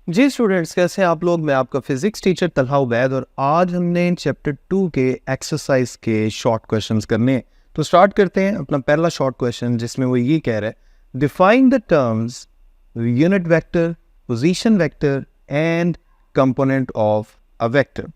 जी students, कैसे हैं आप लोग। मैं आपका फिजिक्स टीचर तलहा उबैद और आज हमने चैप्टर 2 के एक्सरसाइज के शॉर्ट क्वेश्चंस करने हैं। तो स्टार्ट करते हैं अपना पहला शॉर्ट क्वेश्चन, जिसमें वो ये कह रहा है, define the terms unit vector, position vector and component of a vector.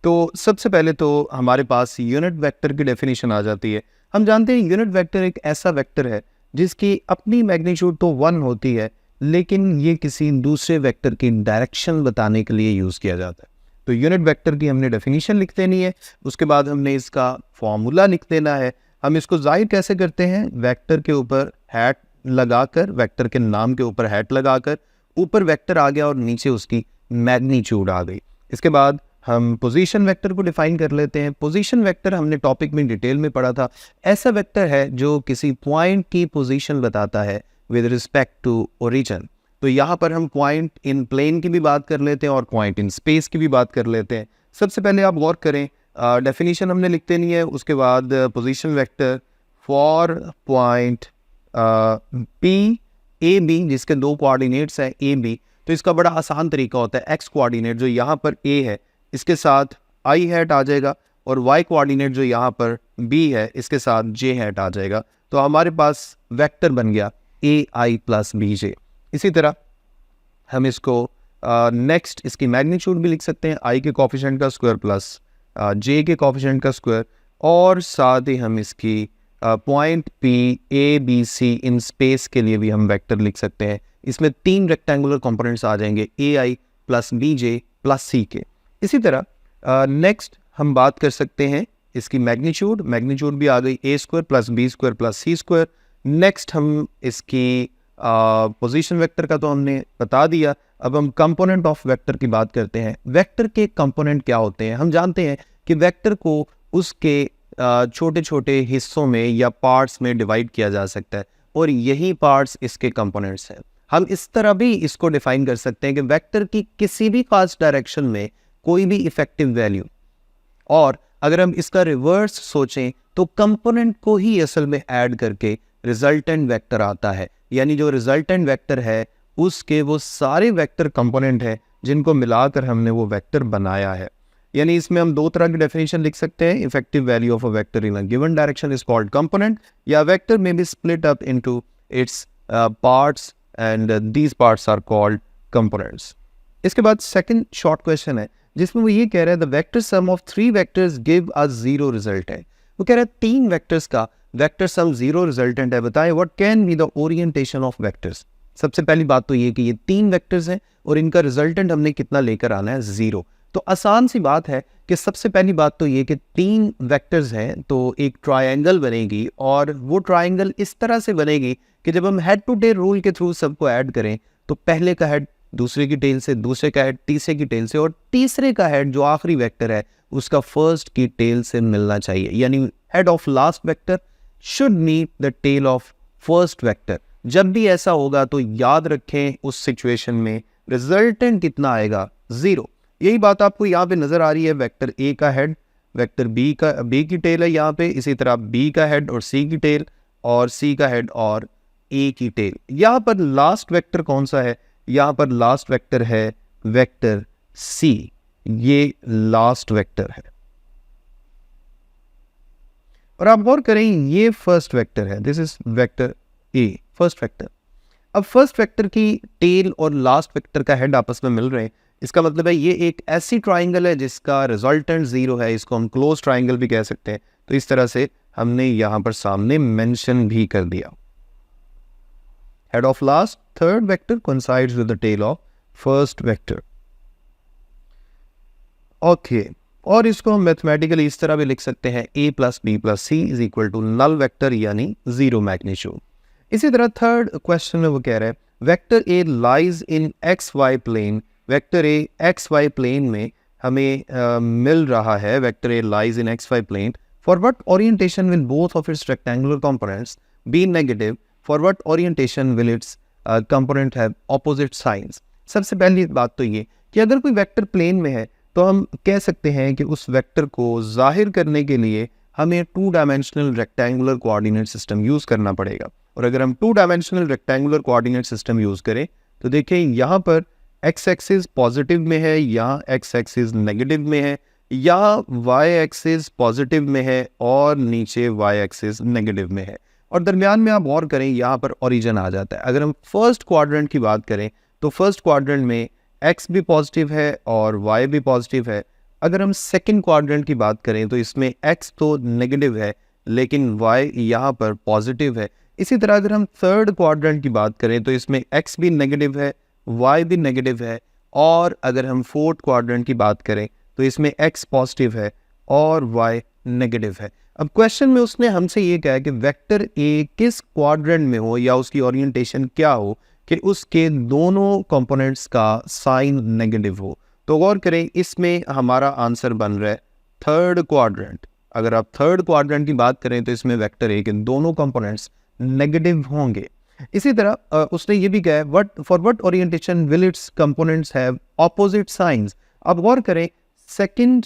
तो सबसे पहले तो हमारे पास यूनिट वेक्टर की डेफिनेशन आ जाती है। हम जानते हैं यूनिट वेक्टर एक ऐसा वेक्टर है जिसकी अपनी मैग्नीट्यूड तो 1 होती है, लेकिन ये किसी दूसरे वेक्टर की डायरेक्शन बताने के लिए यूज़ किया जाता है। तो यूनिट वेक्टर की हमने डेफिनेशन लिख देनी है, उसके बाद हमने इसका फॉर्मूला लिख देना है। हम इसको जाहिर कैसे करते हैं, वेक्टर के ऊपर हैट लगाकर, वेक्टर के नाम के ऊपर हैट लगाकर, ऊपर वेक्टर आ गया और नीचे उसकी मैग्नीट्यूड आ गई। इसके बाद हम पोजीशन वेक्टर को डिफाइन कर लेते हैं। पोजीशन वेक्टर हमने टॉपिक में डिटेल में पढ़ा था। ऐसा वेक्टर है जो किसी पॉइंट की पोजीशन बताता है विद रिस्पेक्ट टू ओरिजिन। तो यहाँ पर हम पॉइंट इन प्लेन की भी बात कर लेते हैं और पॉइंट इन स्पेस की भी बात कर लेते हैं। सबसे पहले आप गौर करें, डेफिनेशन हमने लिख देनी है, उसके बाद position vector for point P A B, जिसके 2 कोऑर्डिनेट्स हैं ए बी। तो इसका बड़ा आसान तरीका होता है, एक्स कोऑर्डिनेट जो यहाँ पर ए है इसके साथ आई हैट आ जाएगा, और वाई कोऑर्डिनेट जो यहाँ पर बी है इसके साथ जे हैट आ जाएगा। तो हमारे पास वेक्टर बन गया ए आई प्लस बी जे। इसी तरह हम इसको नेक्स्ट इसकी मैग्नीट्यूड भी लिख सकते हैं, आई के कोफिशिएंट का स्क्वायर प्लस जे के कोफिशिएंट का स्क्वायर, और साथ ही हम इसकी point P A B C in space के लिए भी हम वेक्टर लिख सकते हैं। इसमें 3 रेक्टेंगुलर कंपोनेंट्स आ जाएंगे, ए आई प्लस बी जे प्लस सी के। इसी तरह नेक्स्ट हम बात कर सकते हैं इसकी मैग्नीट्यूड भी आ गई, A square plus B square plus C square. Next हम इसकी पोजीशन वेक्टर का तो हमने बता दिया। अब हम कंपोनेंट ऑफ वेक्टर की बात करते हैं। वेक्टर के कंपोनेंट क्या होते हैं। हम जानते हैं कि वेक्टर को उसके छोटे छोटे हिस्सों में या पार्ट्स में डिवाइड किया जा सकता है, और यही पार्ट्स इसके कंपोनेंट्स हैं। हम इस तरह भी इसको डिफाइन कर सकते हैं कि वेक्टर की किसी भी खास डायरेक्शन में कोई भी इफेक्टिव वैल्यू, और अगर हम इसका रिवर्स सोचें तो कंपोनेंट को ही असल में ऐड करके रिजल्टेंट वेक्टर आता है। यानी जो रिजल्टेंट वेक्टर है उसके वो सारे वेक्टर कंपोनेंट हैं जिनको मिलाकर हमने वो वेक्टर बनाया है। यानी इसमें हम 2 तरह की डेफिनेशन लिख सकते हैं। Effective value of a vector in a given direction is called component, या vector may be split up into its parts and these parts are called components. इसके बाद सेकंड शॉर्ट क्वेश्चन है जिसमें वो ये कह रहा है, the vector sum of 3 vectors give us 0 result है। वो कह रहा है 3 वेक्टर्स का वेक्टर सम 0 रिजल्टेंट है, बताएं what can be the orientation of vectors. सबसे पहली बात तो ये कि ये 3 वेक्टर्स हैं और इनका रिजल्टेंट हमने कितना लेकर आना है, 0। तो आसान सी बात है कि सबसे पहली बात तो ये कि 3 वेक्टर्स हैं तो एक ट्रायंगल बनेगी, और वो ट्रायंगल इस तरह से बनेगी कि जब हम हेड टू टेल रूल के थ्रू सबको ऐड करें तो पहले का हेड दूसरे की टेल से, दूसरे का हेड तीसरे की टेल से, और तीसरे का हेड जो आखिरी वेक्टर है उसका फर्स्ट की टेल से मिलना चाहिए। यानी head of last vector should meet the tail of first vector. जब भी ऐसा होगा तो याद रखें उस सिचुएशन में रिजल्टेंट कितना आएगा, 0। यही बात आपको यहाँ पे नजर आ रही है। वेक्टर ए का हेड वेक्टर बी की टेल है यहाँ पे, इसी तरह बी का हेड और सी की टेल, और सी का हेड और ए की टेल। यहाँ पर लास्ट वेक्टर कौन सा है, यहाँ पर लास्ट वेक्टर है वेक्टर सी। ये लास्ट वेक्टर है, और आप गौर करें ये फर्स्ट वेक्टर है, this is vector A, first vector. अब फर्स्ट वेक्टर की टेल और लास्ट वेक्टर का हेड आपस में मिल रहे हैं, इसका मतलब है ये एक ऐसी ट्राइंगल है जिसका रिजल्टेंट 0 है। इसको हम क्लोज ट्राइंगल भी कह सकते हैं। तो इस तरह से हमने यहां पर सामने मेंशन भी कर दिया। Head of last third vector coincides with the tail of first vector। Okay, और इसको हम मैथमेटिकली इस तरह भी लिख सकते हैं, a plus B plus C is equal to null vector यानी 0 मैग्नीट्यूड। इसी तरह थर्ड क्वेश्चन में वो कह रहे हैं, vector A lies in X Y plane. Vector A X Y plane में हमें मिल रहा है, vector A lies in X Y plane for what orientation will both of its rectangular components be negative, for what orientation will its component have opposite signs. सबसे पहली बात तो ये कि अगर कोई वेक्टर प्लेन में है तो हम कह सकते हैं कि उस वेक्टर को जाहिर करने के लिए हमें 2 dimensional rectangular coordinate system use करना पड़ेगा। और अगर हम 2 dimensional rectangular coordinate system use करें तो देखिए यहाँ पर एक्स एक्सिस पॉजिटिव में है या एक्स एक्सिस नेगेटिव में है, या वाई एक्सिस पॉजिटिव में है और नीचे वाई एक्सिस नेगेटिव में है। और दरमियान में आप गौर करें, यहाँ पर ओरिजिन आ जाता है। अगर हम फर्स्ट क्वाड्रेंट की बात करें तो फर्स्ट क्वाड्रेंट में एक्स भी पॉजिटिव है और वाई भी पॉजिटिव है। अगर हम सेकंड क्वाड्रेंट की बात करें तो इसमें एक्स तो नेगेटिव है लेकिन वाई यहाँ पर पॉजिटिव है। इसी तरह अगर हम थर्ड क्वाड्रेंट की बात करें तो इसमें एक्स भी नेगेटिव है, वाई भी नेगेटिव है। और अगर हम फोर्थ क्वाड्रेंट की बात करें तो इसमें एक्स पॉजिटिव है और वाई नेगेटिव है। अब क्वेश्चन में उसने हमसे ये कहा है कि वेक्टर ए किस क्वाड्रेंट में हो या उसकी ओरिएंटेशन क्या हो कि उसके दोनों कंपोनेंट्स का साइन नेगेटिव हो। तो गौर करें, इसमें हमारा आंसर बन रहा है थर्ड क्वाड्रेंट। अगर आप थर्ड क्वाड्रेंट की बात करें तो इसमें वेक्टर ए के दोनों कंपोनेंट्स नेगेटिव होंगे। इसी तरह उसने ये भी कहा है what for what orientation will it's components have opposite science. अब गौर करें, सेकंड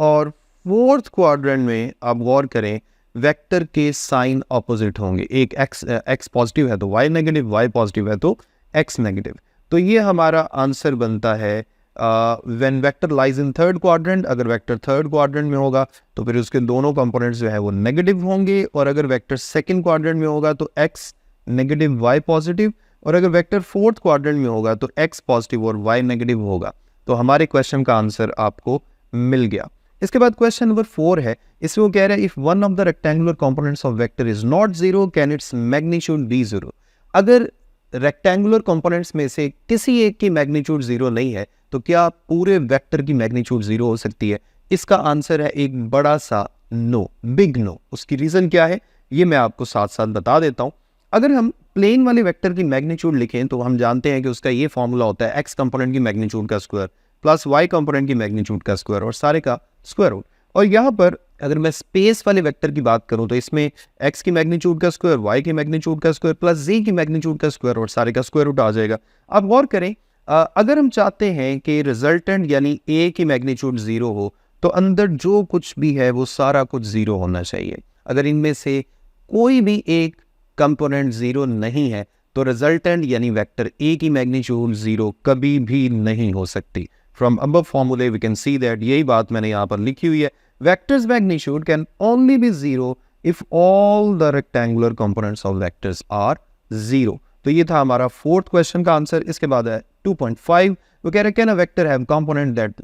और फोर्थ क्वाड्रेंट में आप गौर करें वेक्टर के साइन ऑपोजिट होंगे। एक एक्स पॉजिटिव है तो वाई नेगेटिव, वाई पॉजिटिव है तो एक्स नेगेटिव। तो ये हमारा आंसर बनता है when vector lies in third quadrant. अगर वेक्टर थर्ड क्वाड्रेंट में होगा तो फिर उसके दोनों कंपोनेंट्स जो है वो नेगेटिव होंगे। और अगर वेक्टर सेकंड क्वाड्रेंट में होगा तो एक्स नेगेटिव वाई पॉजिटिव। और अगर वेक्टर फोर्थ क्वाड्रेंट में होगा तो एक्स पॉजिटिव और वाई नेगेटिव होगा। तो हमारे क्वेश्चन का आंसर आपको मिल गया। इसके बाद क्वेश्चन नंबर 4 है। इसमें वो कह रहा है if one of the rectangular components of vector is not zero can its magnitude be zero. अगर रेक्टेंगुलर कंपोनेंट्स में से किसी एक की मैग्नीट्यूड जीरो नहीं है तो क्या पूरे वेक्टर की मैग्नीट्यूड जीरो हो सकती है? इसका आंसर है एक बड़ा सा नो, बिग नो। उसकी रीजन क्या है ये मैं आपको साथ साथ बता देता हूं। अगर हम प्लेन वाले वेक्टर की मैग्नीट्यूड लिखें तो हम जानते हैं कि उसका ये फॉर्मूला होता है एक्स कंपोनेंट की मैग्नीट्यूड का स्क्वायर प्लस वाई कंपोनेंट की मैग्नीट्यूड का स्क्वायर और सारे का स्क्वायर रूट। और यहाँ पर अगर मैं स्पेस वाले वेक्टर की बात करूं तो इसमें एक्स की मैग्नीट्यूड का स्क्वायर, वाई की मैग्नीट्यूड का स्क्वायर प्लस जी की मैग्नीट्यूड का स्क्वायर और सारे का स्क्वायर रूट आ जाएगा। अब गौर करें, अगर हम चाहते हैं कि रिजल्टेंट यानी ए की मैग्नीट्यूड जीरो हो तो अंदर जो कुछ भी है वो सारा कुछ जीरो होना चाहिए। अगर इनमें से कोई भी एक कंपोनेंट जीरो नहीं है तो रिजल्टेंट यानी वेक्टर ए की मैग्नीट्यूड जीरो कभी भी नहीं हो सकती। From above formulae we can see that, यही बात मैंने यहाँ पर लिखी हुई है, vectors magnitude can only be zero if all the rectangular components of vectors are zero. तो ये था हमारा फोर्थ क्वेश्चन का आंसर। इसके बाद है 2.5। वो कह रहे can a vector have component that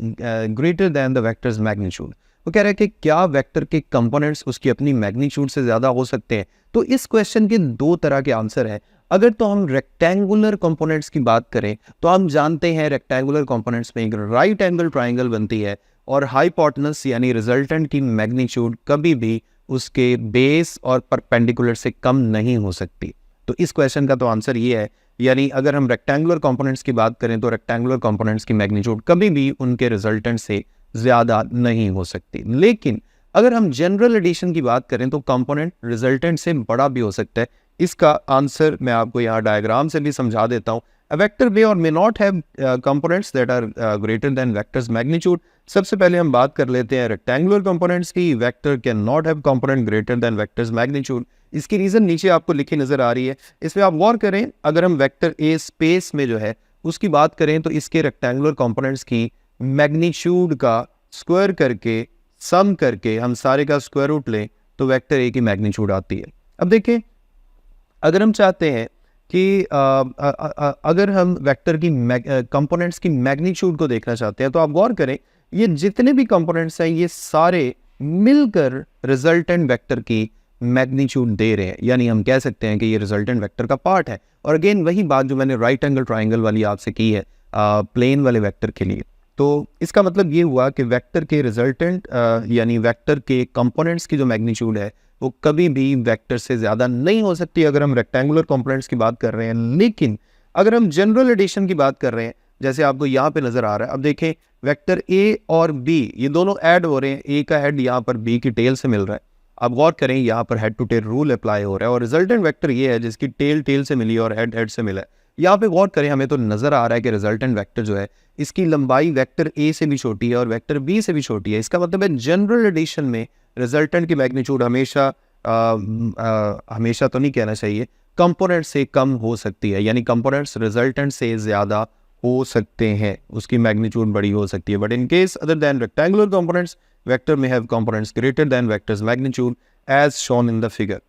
greater than the vectors magnitude. वो कह रहे हैं कि क्या वेक्टर के कंपोनेंट्स उसकी अपनी मैग्नीट्यूड से ज्यादा हो सकते हैं? तो इस क्वेश्चन के दो तरह के आंसर हैं। अगर तो हम रेक्टेंगुलर कंपोनेंट्स की बात करें तो हम जानते हैं रेक्टेंगुलर कंपोनेंट्स में एक राइट एंगल ट्राइंगल बनती है और हाइपोटेनस यानी रिजल्टेंट की मैग्नीट्यूड कभी भी उसके बेस और परपेंडिकुलर से कम नहीं हो सकती। तो इस क्वेश्चन का तो आंसर ये है, यानी अगर हम रेक्टेंगुलर कंपोनेंट्स की बात करें तो रेक्टेंगुलर कंपोनेंट्स की मैग्नीट्यूड कभी भी उनके रिजल्टेंट से ज्यादा नहीं हो सकती। लेकिन अगर हम जनरल एडिशन की बात करें तो कंपोनेंट रिजल्टेंट से बड़ा भी हो सकता है। इसका आंसर मैं आपको यहाँ डायग्राम से भी समझा देता हूँ। A vector may or may not have components that are greater than vector's magnitude। सबसे पहले हम बात कर लेते हैं रेक्टेंगुलर कंपोनेंट्स की। Vector can not have component greater than vector's magnitude. इसकी रीजन नीचे आपको लिखी नजर आ रही है। इसमें आप गौर करें, अगर हम वेक्टर ए स्पेस में जो है उसकी बात करें तो इसके रेक्टेंगुलर कंपोनेंट्स की मैग्नीट्यूड का स्क्वायर करके सम करके हम सारे का स्क्वायर रूट लें तो वेक्टर ए की मैग्नीट्यूड आती है। अब देखें, अगर हम चाहते हैं कि अगर हम वेक्टर की कंपोनेंट्स की मैग्नीट्यूड को देखना चाहते हैं तो आप गौर करें, ये जितने भी कंपोनेंट्स हैं ये सारे मिलकर रिजल्टेंट वेक्टर की मैग्नीट्यूड दे रहे हैं। यानी हम कह सकते हैं कि ये रिजल्टेंट वेक्टर का पार्ट है। और अगेन वही बात जो मैंने राइट एंगल ट्राइंगल वाली आपसे की है प्लेन वाले वेक्टर के लिए। तो इसका मतलब ये हुआ कि वेक्टर के रिजल्टेंट यानी वेक्टर के कंपोनेंट्स की जो मैग्नीट्यूड है वो कभी भी वेक्टर से ज़्यादा नहीं हो सकती अगर हम रेक्टेंगुलर कंपोनेंट्स की बात कर रहे हैं। लेकिन अगर हम जनरल एडिशन की बात कर रहे हैं, जैसे आपको यहाँ पे नज़र आ रहा है, अब देखें वेक्टर ए और बी ये दोनों ऐड हो रहे हैं। ए का हेड यहाँ पर बी की टेल से मिल रहा है। अब गौर करें, यहाँ पर head to tail rule apply हो रहा है और रिजल्टेंट वेक्टर ये है जिसकी टेल टेल से मिली और हेड हेड से मिला है। यहाँ पे गौर करें, हमें तो नज़र आ रहा है कि रिजल्टेंट वेक्टर जो है इसकी लंबाई वेक्टर ए से भी छोटी है और वेक्टर बी से भी छोटी है। इसका मतलब है जनरल एडिशन में रिजल्टेंट की मैग्नीट्यूड हमेशा तो नहीं कहना चाहिए, कंपोनेंट से कम हो सकती है, यानी कंपोनेंट्स रिजल्टेंट से ज़्यादा हो सकते हैं, उसकी मैग्नीट्यूड बड़ी हो सकती है। But in case other than rectangular components, vector may have components greater than vector's magnitude as shown in the figure.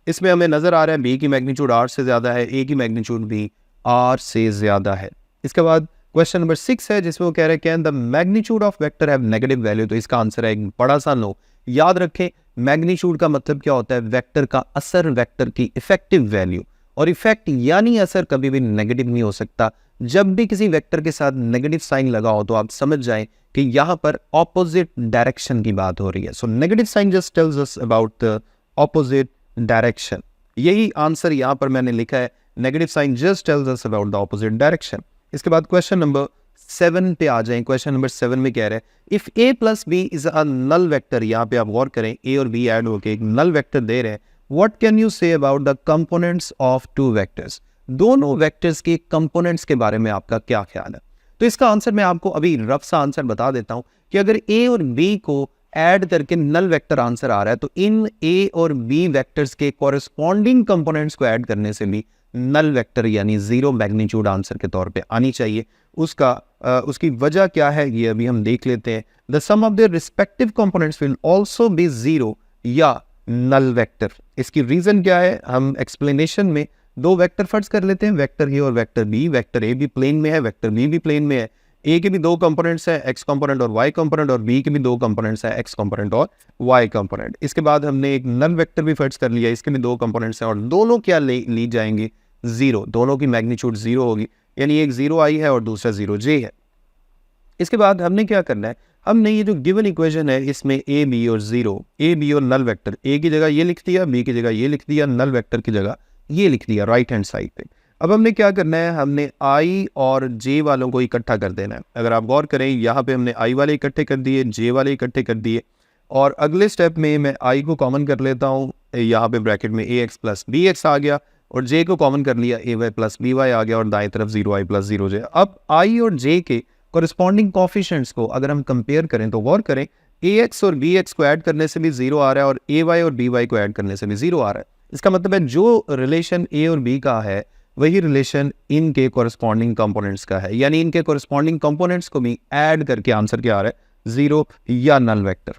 इसमें हमें नजर आ रहा है बी की मैग्नीट्यूड आर से ज़्यादा है, ए की मैग्नीट्यूड भी आर से ज़्यादा है। इसके बाद क्वेश्चन नंबर 6 है जिसमें वो कह रहे हैं can the magnitude of vector have negative value. तो इसका आंसर है एक बड़ा सा नो। याद रखें मैग्नीट्यूड का मतलब क्या होता है, वेक्टर का असर, वेक्टर की इफेक्टिव वैल्यू। और इफेक्ट यानी असर कभी भी नेगेटिव नहीं हो सकता। जब भी किसी वेक्टर के साथ नेगेटिव साइन लगा हो तो आप समझ जाएं कि यहाँ पर ऑपोजिट डायरेक्शन की बात हो रही है। So negative sign just tells us about the opposite direction. यही आंसर यहाँ पर मैंने लिखा है, negative sign just tells us about the opposite direction. इसके बाद क्वेश्चन नंबर 7 पे आ जाएं। क्वेश्चन नंबर 7 में कह रहे हैं if A plus B is a null vector. यहाँ पे आप गौर करें ए और बी ऐड होके एक नल वेक्टर दे रहे हैं। What can you say about the components of two vectors. दोनों वेक्टर्स के कंपोनेंट्स के बारे में आपका क्या ख्याल है। तो इसका आंसर मैं आपको अभी रफ सा आंसर बता देता हूं कि अगर ए और बी को ऐड करके नल वेक्टर आंसर आ रहा है तो इन ए और बी वेक्टर्स के कॉरेस्पॉन्डिंग कंपोनेंट्स को ऐड करने से भी नल वेक्टर यानी जीरो मैग्नीट्यूड आंसर के तौर पे आनी चाहिए। उसकी वजह क्या है ये अभी हम देख लेते हैं। The sum of their respective components will also be zero या नल वेक्टर। इसकी रीजन क्या है, हम एक्सप्लेनेशन में दो वेक्टर फर्ज कर लेते हैं, वेक्टर ए और वेक्टर बी। वेक्टर ए भी प्लेन में है, वेक्टर बी भी प्लेन में है। ए के भी दो कंपोनेंट्स है, एक्स कंपोनेंट और वाई कंपोनेंट, और बी के भी दो कंपोनेंट्स है, एक्स कंपोनेंट और वाई कंपोनेंट। इसके बाद हमने एक नल वेक्टर भी फर्ज कर लिया, इसके भी दो कंपोनेंट्स हैं और दोनों क्या ली जाएंगे, जीरो। दोनों की मैग्नीट्यूड जीरो होगी, यानी एक जीरो आई है और दूसरा जीरो जे है। इसके बाद हमने क्या करना है, हमने ये जो गिवन इक्वेशन है इसमें ए बी और जीरो, ए बी और नल वेक्टर, ए की जगह ये लिख दिया, बी की जगह ये लिख दिया, नल वेक्टर की जगह ये लिख दिया राइट हैंड साइड पे। अब हमने क्या करना है, हमने आई और जे वालों को इकट्ठा कर देना है। अगर आप गौर करें यहाँ पे हमने आई वाले इकट्ठे कर दिए, जे वाले इकट्ठे कर दिए, और अगले स्टेप में मैं आई को कॉमन कर लेता हूँ, यहाँ पे ब्रैकेट में ए एक्स प्लस बी एक्स आ गया, और जे को कॉमन कर लिया, ए वाई प्लस बी वाई आ गया, और दाएं तरफ जीरो आई प्लस जीरो जे। अब आई और जे के कॉरेस्पॉन्डिंग कोफिशिएंट्स को अगर हम कंपेयर करें तो गौर करें ए एक्स और बी एक्स को ऐड करने से भी जीरो आ रहा है और ए वाई और बी वाई को ऐड करने से भी जीरो आ रहा है। इसका मतलब है जो रिलेशन ए और बी का है वही रिलेशन इनके कॉरेस्पॉन्डिंग कंपोनेंट्स का है, यानी इनके कॉरेस्पॉन्डिंग कंपोनेंट्स को भी ऐड करके आंसर क्या आ रहा है, जीरो या नल वेक्टर।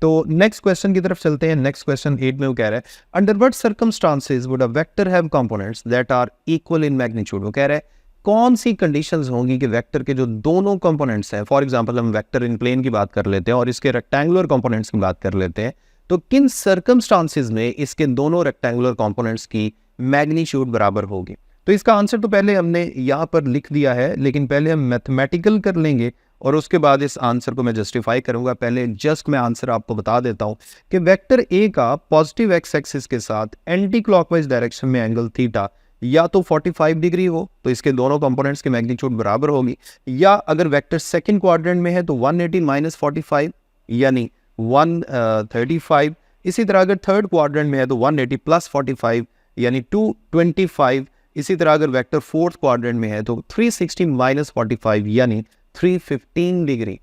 तो नेक्स्ट क्वेश्चन की तरफ चलते हैं। नेक्स्ट क्वेश्चन 8 में वो कह रहा है under what circumstances would a vector have components that are equal in magnitude. वो कह रहा है कौन सी कंडीशंस होंगी कि वेक्टर के जो दोनों कंपोनेंट्स हैं, फॉर एग्जांपल हम वेक्टर इन प्लेन की बात कर लेते हैं और इसके रेक्टेंगुलर कंपोनेंट्स की बात कर लेते हैं, तो किन सर्कमस्टांसेस में इसके दोनों रेक्टेंगुलर कंपोनेंट्स की मैग्नीट्यूड बराबर होगी। तो इसका आंसर तो पहले हमने यहाँ पर लिख दिया है, लेकिन पहले हम मैथमेटिकल कर लेंगे और उसके बाद इस आंसर को मैं जस्टिफाई करूंगा। पहले जस्ट मैं आंसर आपको बता देता हूं कि वेक्टर ए का पॉजिटिव एक्स एक्सिस के साथ एंटी क्लॉकवाइज डायरेक्शन में एंगल थीटा या तो 45 डिग्री हो तो इसके दोनों कंपोनेंट्स की मैग्नीट्यूड बराबर होगी, या अगर वेक्टर सेकंड क्वाड्रेंट में है तो 180 माइनस 45 यानी 135। इसी तरह अगर थर्ड क्वाड्रेंट में है तो 180 प्लस 45 यानी 225। इसी तरह अगर वेक्टर फोर्थ क्वाड्रेंट में है तो 360 माइनस 45 यानी 315 डिग्री।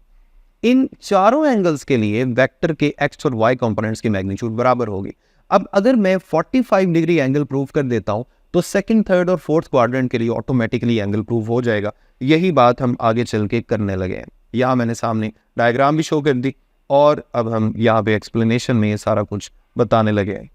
इन चारों एंगल्स के लिए वेक्टर के एक्स और वाई कंपोनेंट्स की मैग्नीट्यूड बराबर होगी। अब अगर मैं 45 डिग्री एंगल प्रूव कर देता हूं तो सेकंड, थर्ड और फोर्थ क्वाड्रेंट के लिए ऑटोमेटिकली एंगल प्रूव हो जाएगा। यही बात हम आगे चल के करने लगे हैं। यहाँ मैंने सामने डायग्राम भी शो कर दी और अब हम यहाँ पे एक्सप्लेनेशन में ये सारा कुछ बताने लगे हैं।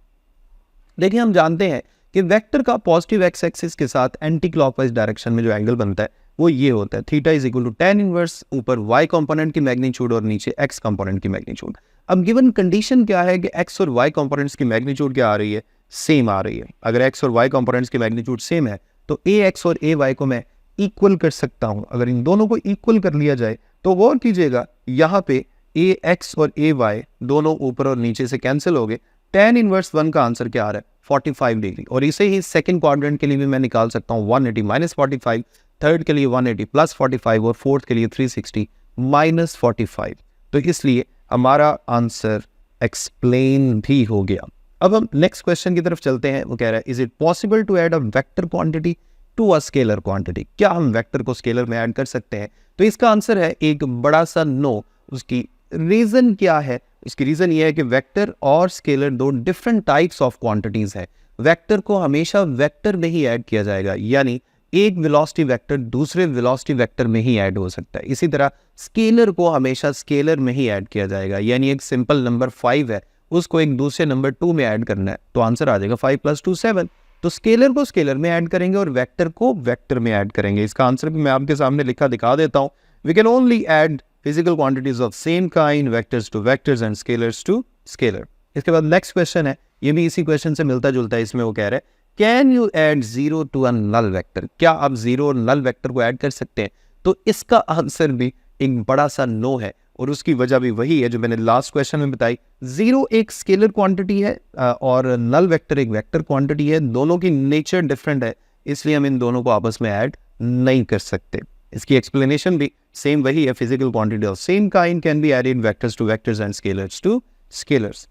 देखिए हम जानते हैं कि वेक्टर का पॉजिटिव एक्स एक्सिस के साथ एंटी क्लॉकवाइज डायरेक्शन में जो एंगल बनता है वो ये होता है, theta is equal to tan inverse ऊपर y कंपोनेंट की मैग्नीट्यूड और नीचे x कंपोनेंट की मैग्नीट्यूड। अब गिवन कंडीशन क्या है कि x और y कंपोनेंट्स की मैग्नीट्यूड क्या आ रही है, सेम आ रही है। अगर x और y कंपोनेंट्स की मैग्नीट्यूड सेम है तो ax और ay को मैं इक्वल कर सकता हूं। अगर इन दोनों को इक्वल कर लिया जाए तो गौर कीजिएगा यहाँ पे ax और ay दोनों ऊपर और नीचे से कैंसिल हो गए। tan इनवर्स 1 का आंसर क्या आ रहा है, 45 डिग्री। और इसे ही सेकंड क्वाड्रेंट के लिए भी मैं निकाल सकता हूँ 180 माइनस 45, थर्ड के लिए 180 प्लस 45 और फोर्थ के लिए 360 माइनस 45। तो इसलिए हमारा आंसर एक्सप्लेन भी हो गया। अब हम नेक्स्ट क्वेश्चन की तरफ चलते हैं। वो कह रहा है is it possible to add a vector quantity to a scalar quantity. क्या हम वेक्टर को स्केलर में ऐड कर सकते हैं? तो इसका आंसर है एक बड़ा सा नो। उसकी रीजन क्या है? इसकी रीजन ये है कि वेक्टर और स्केलर दो डिफरेंट टाइप्स ऑफ क्वांटिटीज है। वेक्टर को हमेशा वेक्टर में ही ऐड किया जाएगा, यानी एक वेलोसिटी वेक्टर दूसरे वेलोसिटी वेक्टर में ही ऐड हो सकता है। इसी तरह स्केलर को हमेशा स्केलर में ही ऐड किया जाएगा, यानी एक सिंपल नंबर 5 है उसको एक दूसरे नंबर 2 में ऐड करना है तो आंसर आ जाएगा 5 + 2 7। तो स्केलर को स्केलर में ऐड करेंगे और वेक्टर को वेक्टर में ऐड करेंगे। इसका आंसर भी मैं आपके सामने लिखा दिखा देता हूँ। We can only add physical quantities of same kind, vectors to vectors and scalars to scalar. इसके बाद नेक्स्ट क्वेश्चन है, ये भी इसी क्वेश्चन से मिलता जुलता है। इसमें वो कह रहा है can you add 0 to a null vector, क्या आप 0 और नल वेक्टर को ऐड कर सकते हैं? तो इसका आंसर भी एक बड़ा सा नो है और उसकी वजह भी वही है जो मैंने लास्ट क्वेश्चन में बताई। 0 एक स्केलर क्वांटिटी है और नल वेक्टर एक वेक्टर क्वांटिटी है, दोनों की नेचर डिफरेंट है, इसलिए हम इन दोनों को आपस में ऐड नहीं कर सकते। इसकी एक्सप्लेनेशन भी सेम वही है, physical quantity of same kind can be added vectors to vectors and scalars to scalars.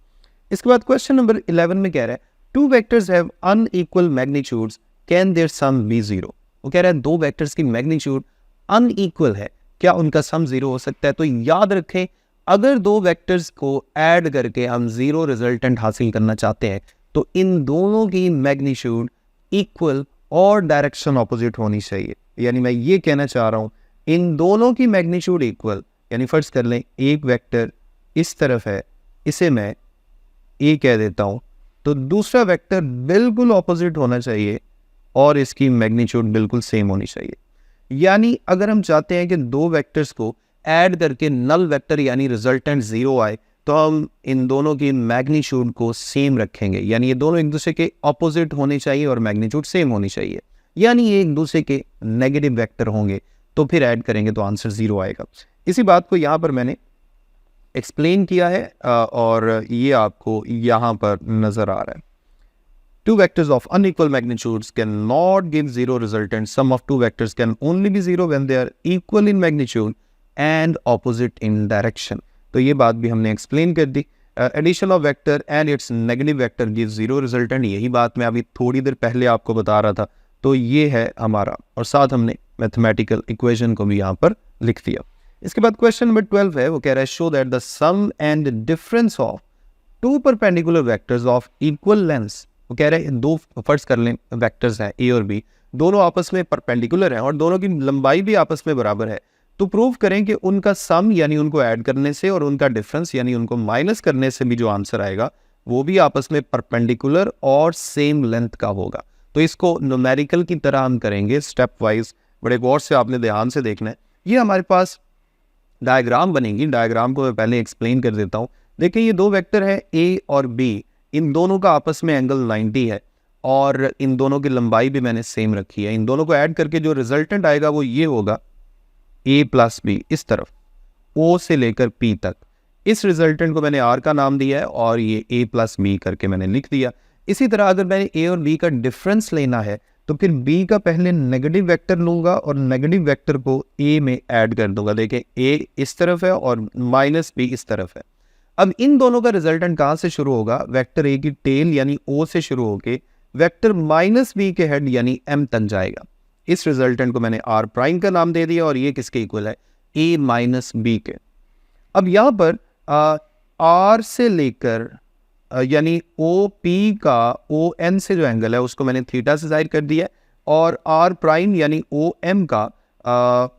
इसके बाद क्वेश्चन नंबर 11 में कह रहा है two vectors have unequal magnitudes, can their sum be 0। वो कह रहा है दो वेक्टर्स की मैग्नीट्यूड अनइक्वल है, क्या उनका सम 0 हो सकता है? तो याद रखें, अगर दो वेक्टर्स को ऐड करके हम 0 रिजल्टेंट हासिल करना चाहते हैं तो इन दोनों की मैग्नीट्यूड इक्वल और डायरेक्शन ऑपोजिट होनी चाहिए। यानी मैं ये कहना चाह रहा हूं इन दोनों की मैग्नीट्यूड इक्वल, यानी फर्ज कर लें एक वेक्टर इस तरफ है, इसे मैं ए कह देता हूं, तो दूसरा वेक्टर बिल्कुल ऑपोजिट होना चाहिए और इसकी मैग्नीट्यूड बिल्कुल सेम होनी चाहिए। यानी अगर हम चाहते हैं कि दो वेक्टर्स को ऐड करके नल वेक्टर यानी रिजल्टेंट 0 आए तो हम इन दोनों की मैग्नीट्यूड को सेम रखेंगे, यानी ये दोनों एक दूसरे के ऑपोजिट होने चाहिए और मैग्नीट्यूड सेम होनी चाहिए, यानी ये एक दूसरे के नेगेटिव वेक्टर होंगे तो फिर ऐड करेंगे तो आंसर 0 आएगा। इसी बात को यहाँ पर मैंने एक्सप्लेन किया है और ये आपको यहाँ पर नजर आ रहा है। Two vectors of unequal magnitudes cannot give 0 resultant. Sum of two vectors can only be 0 when they are equal in magnitude and opposite in direction. तो ये बात भी हमने एक्सप्लेन कर दी। Addition of vector and its negative vector gives 0 resultant, यही बात मैं अभी थोड़ी देर पहले आपको बता रहा था। तो ये है हमारा, और साथ हमने मैथमेटिकल इक्वेशन को भी यहाँ पर लिख दिया। इसके बाद क्वेश्चन नंबर 12 है, वो कह रहा है show that the sum and difference of two perpendicular vectors of equal length. वो कह रहे हैं दो फर्ज कर लें वेक्टर्स हैं ए और बी, दोनों आपस में परपेंडिकुलर हैं और दोनों की लंबाई भी आपस में बराबर है, तो प्रूव करें कि उनका सम यानी उनको ऐड करने से और उनका डिफरेंस यानी उनको माइनस करने से भी जो आंसर आएगा वो भी आपस में परपेंडिकुलर और सेम लेंथ का होगा। तो इसको न्यूमेरिकल की तरह हम करेंगे स्टेप वाइज, बड़े गौर से आपने ध्यान से देखना है। ये हमारे पास डायग्राम बनेगी, डायग्राम को मैं पहले एक्सप्लेन कर देता हूँ। देखिए ये दो वेक्टर है ए और बी, इन दोनों का आपस में एंगल 90 है और इन दोनों की लंबाई भी मैंने सेम रखी है। इन दोनों को ऐड करके जो रिजल्टेंट आएगा वो ये होगा a + b, इस तरफ o से लेकर p तक। इस रिजल्टेंट को मैंने r का नाम दिया है और ये a + b करके मैंने लिख दिया। इसी तरह अगर मैंने a और b का डिफरेंस लेना है तो फिर b का पहले नेगेटिव वेक्टर लूंगा और नेगेटिव वेक्टर को a में ऐड कर दूंगा। देखिए a इस तरफ है और -b इस तरफ है। अब इन दोनों का रिजल्टेंट कहाँ से शुरू होगा? वेक्टर ए की टेल यानी O से शुरू होके वेक्टर -b के हेड यानी m तक जाएगा। इस रिजल्टेंट को मैंने r' का नाम दे दिया और ये किसके इक्वल है? a - b के। अब यहाँ पर r से लेकर यानी OP का ON से जो एंगल है उसको मैंने थीटा से जाहिर कर दिया और r' यानी OM का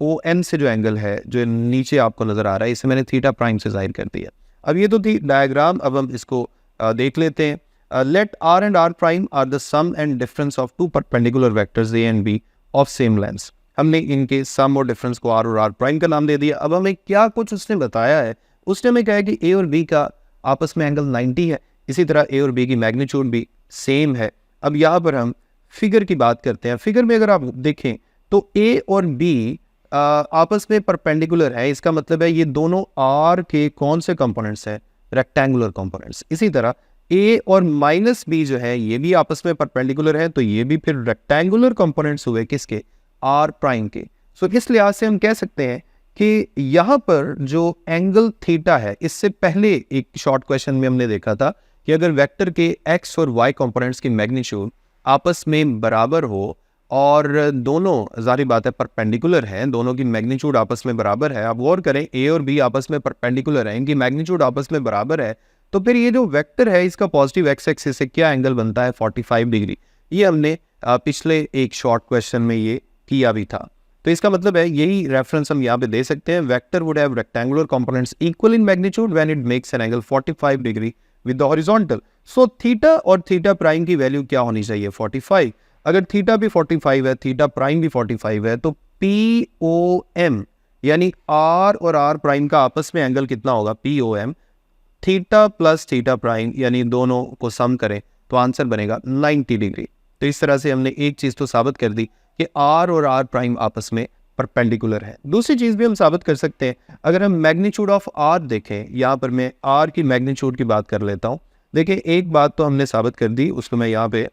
ON से जो एंगल है जो नीचे आपको नजर आ रहा है इसे मैंने θ' से जाहिर कर दिया। अब ये तो थी डायग्राम, अब हम इसको देख लेते हैं। Let r and r' are the sum and difference of two perpendicular vectors a and b of same length. हमने इनके सम और डिफरेंस को r और r' का नाम दे दिया। अब हमें क्या कुछ उसने बताया है, उसने हमें कहा है कि a और b का आपस में एंगल 90 है, इसी तरह a और b की मैग्नीट्यूड भी सेम है। अब यहाँ पर हम फिगर की बात करते हैं। फिगर में अगर आप देखें तो a और b आपस में परपेंडिकुलर है, इसका मतलब है ये दोनों r के कौन से कंपोनेंट्स हैं? Rectangular components. इसी तरह a और -b जो है ये भी आपस में परपेंडिकुलर है, तो ये भी फिर रेक्टेंगुलर कंपोनेंट्स हुए किसके? r' के। सो इस लिहाज से हम कह सकते हैं कि यहाँ पर जो एंगल थीटा है, इससे पहले एक शॉर्ट क्वेश्चन में हमने देखा था कि अगर वेक्टर के x और y कंपोनेंट्स की मैग्नीट्यूड आपस में बराबर हो और दोनों जारी बात है परपेंडिकुलर हैं, दोनों की मैग्नीट्यूड आपस में बराबर है। आप गौर करें a और b आपस में परपेंडिकुलर है, इनकी मैग्नीट्यूड आपस में बराबर है, तो फिर ये जो वेक्टर है इसका पॉजिटिव एक्स एक्सिस से क्या एंगल बनता है 45 डिग्री। ये हमने पिछले एक शॉर्ट क्वेश्चन में ये किया भी था। तो इसका मतलब है यही रेफरेंस हम यहाँ पे दे सकते हैं, vector would have rectangular components equal in magnitude when it makes an angle 45 degree with the horizontal. So theta और थीटा प्राइम की वैल्यू क्या होनी चाहिए 45। अगर थीटा भी 45 है, थीटा प्राइम भी 45 है, तो पी ओ एम यानी आर और आर प्राइम का आपस में एंगल कितना होगा P O M, theta plus theta prime यानी दोनों को सम करें तो आंसर बनेगा 90 डिग्री। तो इस तरह से हमने एक चीज़ तो साबित कर दी कि आर और आर प्राइम आपस में परपेंडिकुलर है। दूसरी चीज़ भी हम साबित कर सकते हैं, अगर हम मैग्नीट्यूड ऑफ आर देखें, यहाँ पर मैं आर की मैग्नीट्यूड की बात कर लेता हूँ। देखिए एक बात तो हमने साबित कर दी, उसको मैं यहाँ पे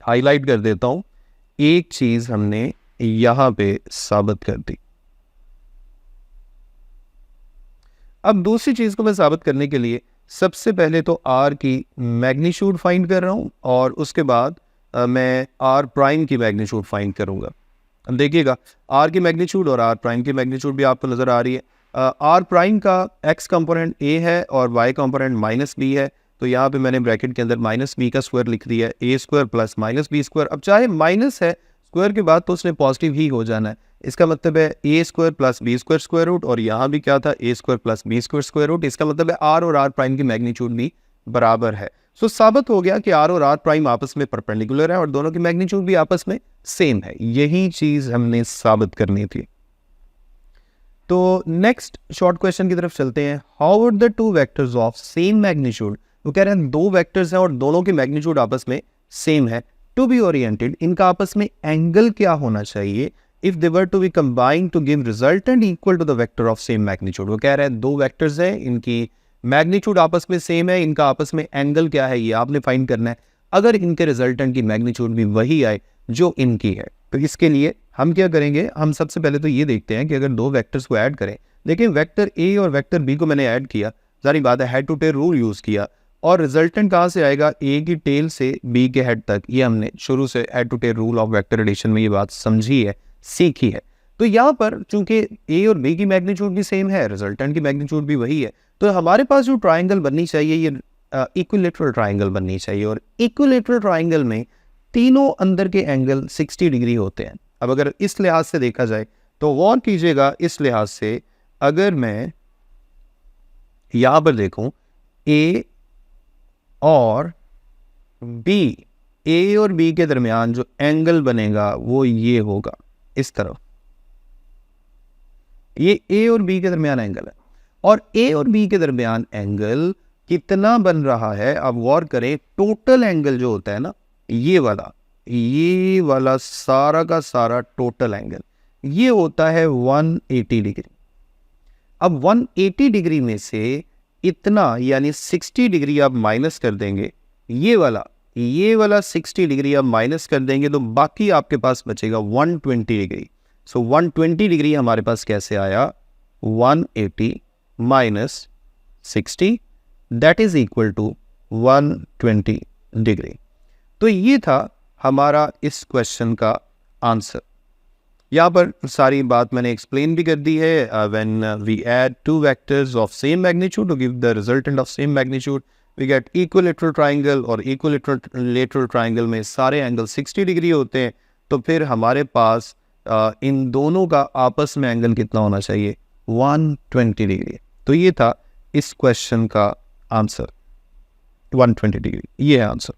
हाईलाइट कर देता हूँ। एक चीज़ हमने यहाँ पे साबित कर दी। अब दूसरी चीज़ को मैं साबित करने के लिए सबसे पहले तो आर की मैग्नीट्यूड फाइंड कर रहा हूँ और उसके बाद मैं आर प्राइम की मैग्नीट्यूड फाइंड करूँगा। अब देखिएगा आर की मैग्नीट्यूड और आर प्राइम की मैग्नीट्यूड भी आपको नज़र आ रही है। आर प्राइम का एक्स कंपोनेंट ए है और वाई कंपोनेंट माइनस बी है, तो यहाँ पे मैंने ब्रैकेट के अंदर माइनस बी का स्क्वायर लिख दिया है, A square plus minus B square. अब चाहे माइनस है स्क्वायर के बाद तो उसने पॉजिटिव ही हो जाना है, इसका मतलब है A square plus B square square root, और यहाँ भी क्या था A square plus B square square root. इसका मतलब है आर और आर प्राइम की मैग्नीट्यूड भी बराबर है। सो साबित हो गया कि आर और आर प्राइम आपस में परपेंडिकुलर है और दोनों की मैग्नीट्यूड भी आपस में सेम है। यही चीज हमने साबित करनी थी। तो नेक्स्ट शॉर्ट क्वेश्चन की तरफ चलते हैं। How would the two vectors of same magnitude, वो कह रहे हैं दो वेक्टर्स हैं और दोनों की मैग्नीट्यूड आपस में सेम है, टू बी ओरिएंटेड, इनका आपस में एंगल क्या होना चाहिए if they were to be combined to give resultant equal to the vector of same magnitude. वो कह रहे हैं दो वेक्टर्स हैं, इनकी मैग्नीट्यूड आपस में सेम है, इनका आपस में एंगल क्या है ये आपने फाइंड करना है। अगर इनके रिजल्टेंट की मैग्नीट्यूड भी वही आए जो इनकी है, तो इसके लिए हम क्या करेंगे, हम सबसे पहले तो ये देखते हैं कि अगर दो वेक्टर्स को ऐड करें, देखिए वेक्टर ए और वेक्टर बी को मैंने ऐड किया, सारी बात है head to tail rule use किया, और रिजल्टेंट कहाँ से आएगा ए की टेल से बी के हेड तक। ये हमने शुरू से head to tail rule of vector addition में ये बात समझी है, सीखी है। तो यहाँ पर चूंकि ए और बी की मैग्नीट्यूड भी सेम है, रिजल्टेंट की मैग्नीट्यूड भी वही है, तो हमारे पास जो ट्राइंगल बननी चाहिए ये इक्विलेटरल ट्राइंगल बननी चाहिए। और इक्विलेटरल ट्राइंगल में तीनों अंदर के एंगल 60 डिग्री होते हैं। अब अगर इस लिहाज से देखा जाए तो गौर कीजिएगा, इस लिहाज से अगर मैं यहां पर देखूं ए और बी, ए और बी के दरमियान जो एंगल बनेगा वो ये होगा, इस तरफ ये ए और बी के दरमियान एंगल है। और ए और बी के दरमियान एंगल कितना बन रहा है, अब गौर करें, टोटल एंगल जो होता है ना, ये वाला सारा का सारा टोटल एंगल ये होता है 180 डिग्री। अब 180 डिग्री में से इतना यानी 60 डिग्री आप माइनस कर देंगे, ये वाला 60 डिग्री आप माइनस कर देंगे तो बाकी आपके पास बचेगा 120 डिग्री। सो 120 डिग्री हमारे पास कैसे आया, 180 minus 60 that is equal to 120 degree. तो ये था हमारा इस क्वेश्चन का आंसर। यहाँ पर सारी बात मैंने एक्सप्लेन भी कर दी है। When we add two vectors of same magnitude to give the resultant of same magnitude we get equilateral triangle, और इक्विलेटरल ट्राइंगल में सारे एंगल 60 डिग्री होते हैं। तो फिर हमारे पास इन दोनों का आपस में एंगल कितना होना चाहिए, 120 डिग्री। तो ये था इस क्वेश्चन का आंसर, 120 डिग्री, ये है आंसर।